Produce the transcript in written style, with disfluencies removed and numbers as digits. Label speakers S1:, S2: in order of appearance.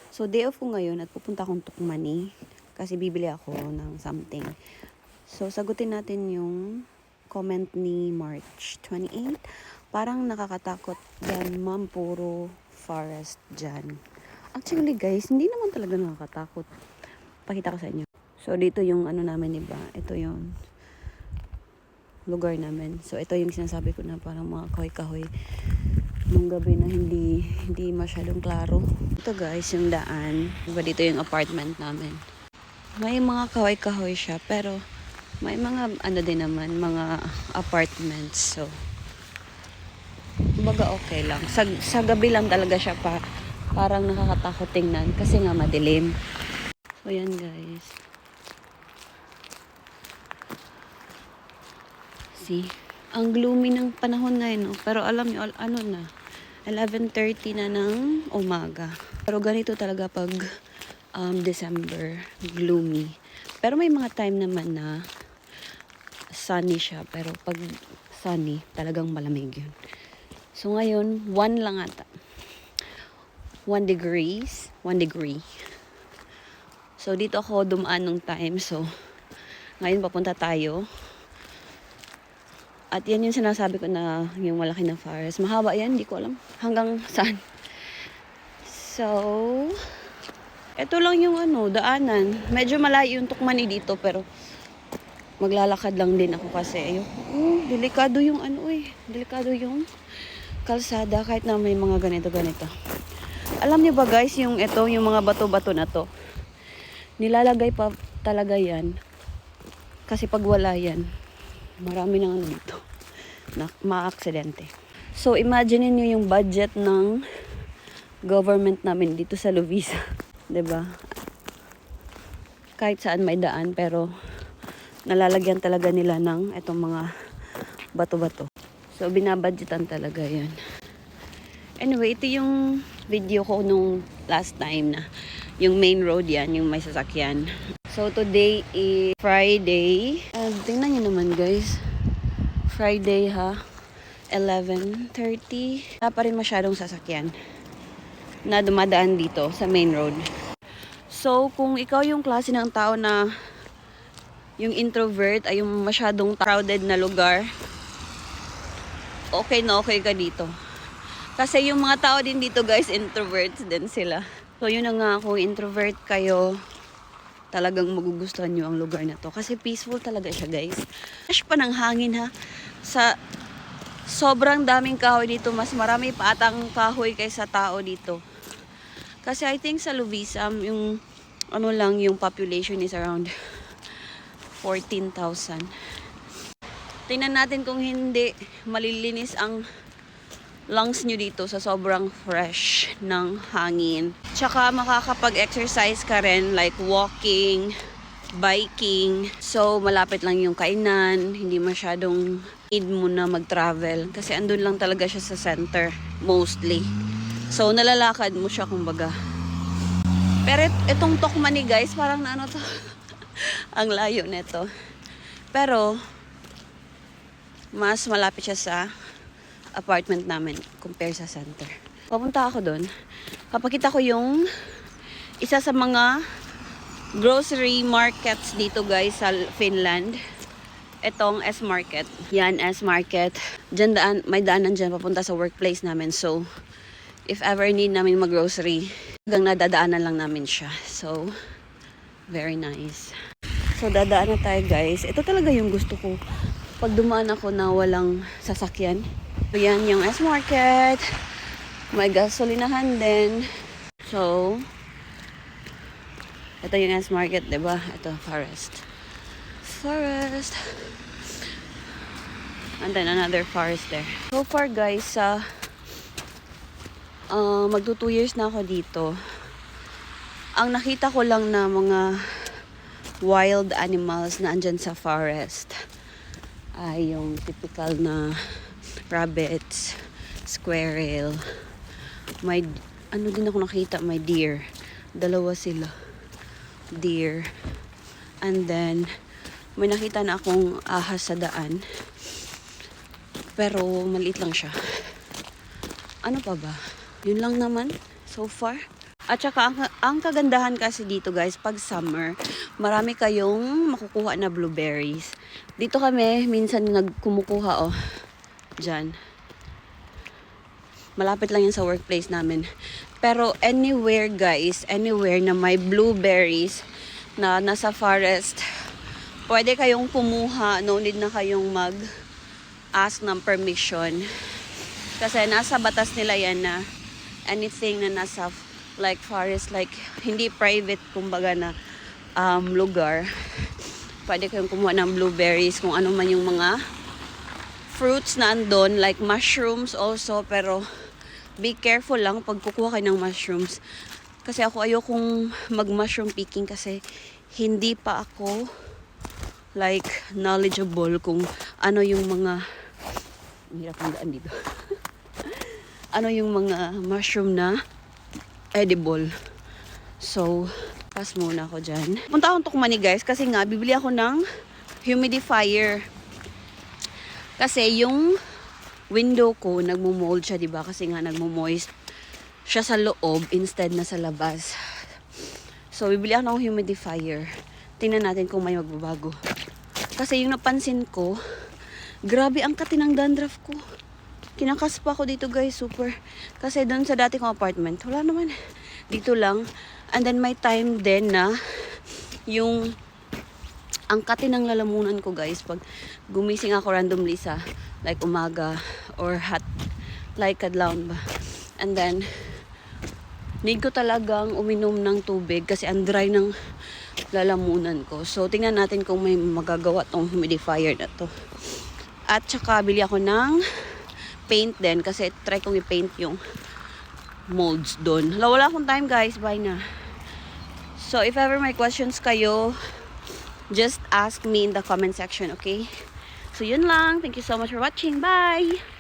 S1: So, day off ko ngayon at pupunta akong Tukmani kasi bibili ako ng something. So, sagutin natin yung comment ni March 28. Parang nakakatakot dyan, ma'am, puro forest dyan. Actually, guys, hindi naman talaga nakakatakot. Pakita ko sa inyo. So, dito yung ano namin, diba? Ito yung lugar namin. So, ito yung sinasabi ko na parang mga kahoy-kahoy nung gabi na hindi masyadong klaro. Ito guys, yung daan. Diba dito yung apartment namin. May mga kahoy-kahoy siya, pero may mga ano din naman, mga apartments. So, kumbaga okay lang. Sa gabi lang talaga siya parang nakakatakot tingnan kasi nga madilim. So, yan guys. See? Ang gloomy ng panahon ngayon, no? Pero alam niyo, ano na, 11:30 na ng umaga. Pero ganito talaga pag December, gloomy. Pero may mga time naman na sunny siya. Pero pag sunny, talagang malamig yun. So ngayon, 1 lang ata. 1 degree. So dito ako dumaan nung time. So ngayon papunta tayo. At yan yung sinasabi ko na yung malaki na forest. Mahaba yan, hindi ko alam hanggang saan. So, ito lang yung daanan. Medyo malayo yung Tukmani dito pero maglalakad lang din ako kasi delikado yung delikado yung kalsada kahit na may mga ganito. Alam niyo ba guys, yung mga bato-bato na to, nilalagay pa talaga yan kasi pag wala yan, marami nang dito na maaksidente. So, imagine niyo yung budget ng government namin dito sa Lovisa. 'Di ba? Kahit saan may daan, pero nalalagyan talaga nila ng itong mga bato-bato. So, binabudgetan talaga yan. Anyway, ito yung video ko nung last time na yung main road yan, yung may sasakyan. So, today is Friday. Tingnan nyo naman guys. Friday ha. 11:30. Wala pa rin masyadong sasakyan na dumadaan dito sa main road. So, kung ikaw yung klase ng tao na yung introvert ay yung masyadong crowded na lugar, okay na okay ka dito. Kasi yung mga tao din dito guys, introverts din sila. So, yun na nga, kung introvert kayo, talagang magugustuhan nyo ang lugar na to. Kasi peaceful talaga siya guys. Fresh pa ng hangin ha. Sa sobrang daming kahoy dito, mas marami pa atang kahoy kaysa tao dito. Kasi I think sa Lovisa, yung yung population is around 14,000. Tingnan natin kung hindi malilinis ang lungs nyo dito sa sobrang fresh ng hangin. Tsaka makakapag-exercise ka rin like walking, biking. So, malapit lang yung kainan. Hindi masyadong need mo na mag-travel. Kasi andun lang talaga siya sa center, mostly. So, nalalakad mo siya kumbaga. Pero itong Tukmani guys, parang to. Ang layo nito. Pero, mas malapit siya sa apartment namin compare sa center. Papunta ako doon. Papakita ko yung isa sa mga grocery markets dito guys sa Finland. Itong S-Market. Yan, S-Market. Diyan may daanan dyan papunta sa workplace namin. So, if ever need namin mag-grocery, hanggang nadadaanan lang namin siya. So, very nice. So, dadaan na tayo guys. Ito talaga yung gusto ko. Pag dumaan ako na walang sasakyan. So, yan yung S-Market. May gasolinahan din. So, ito yung S-Market, diba? Ito, forest. And then another forest there. So far guys, magto 2 years na ako dito. Ang nakita ko lang na mga wild animals na andyan sa forest ay yung typical na rabbits, squirrel. May din ako nakita, may deer. 2 sila. Deer. And then may nakita na akong ahas sa daan. Pero maliit lang siya. Ano pa ba? Yun lang naman so far. At saka, ang kagandahan kasi dito guys, pag summer, marami kayong makukuha na blueberries. Dito kami, minsan nagkumukuha, oh, dyan. Malapit lang yan sa workplace namin. Pero anywhere guys, anywhere na may blueberries na nasa forest, pwede kayong kumuha, no need na kayong mag-ask ng permission. Kasi nasa batas nila yan na anything na nasa like forest, like hindi private kumbaga na lugar, pwede kayong kumuha ng blueberries, kung ano man yung mga fruits na andon, like mushrooms also. Pero be careful lang pag kukuha kayo ng mushrooms, kasi ako ayokong mag mushroom picking kasi hindi pa ako like knowledgeable kung ano yung mga, hirap ang daan dito ano yung mga mushroom na edible. So, pass muna ako dyan. Punta akong Tukmani guys, kasi nga, bibili ako ng humidifier. Kasi yung window ko, nagmo-mold siya, diba? Kasi nga, nagmo-moist siya sa loob instead na sa labas. So, bibili ako ng humidifier. Tingnan natin kung may magbabago. Kasi yung napansin ko, grabe ang kati ng dandruff ko. Kinakaspa ko dito guys, super. Kasi doon sa dati kong apartment, wala naman. Dito lang. And then may time din na yung ang kati ng lalamunan ko guys, pag gumising ako randomly sa like umaga or hot like kadlawon ba. And then need ko talagang uminom ng tubig kasi ang dry ng lalamunan ko. So tingnan natin kung may magagawa tong humidifier na to. At saka bili ako ng paint din kasi try kong i-paint yung molds doon. Wala akong time guys, bye na. So if ever may questions kayo, just ask me in the comment section, okay? So yun lang, thank you so much for watching, bye!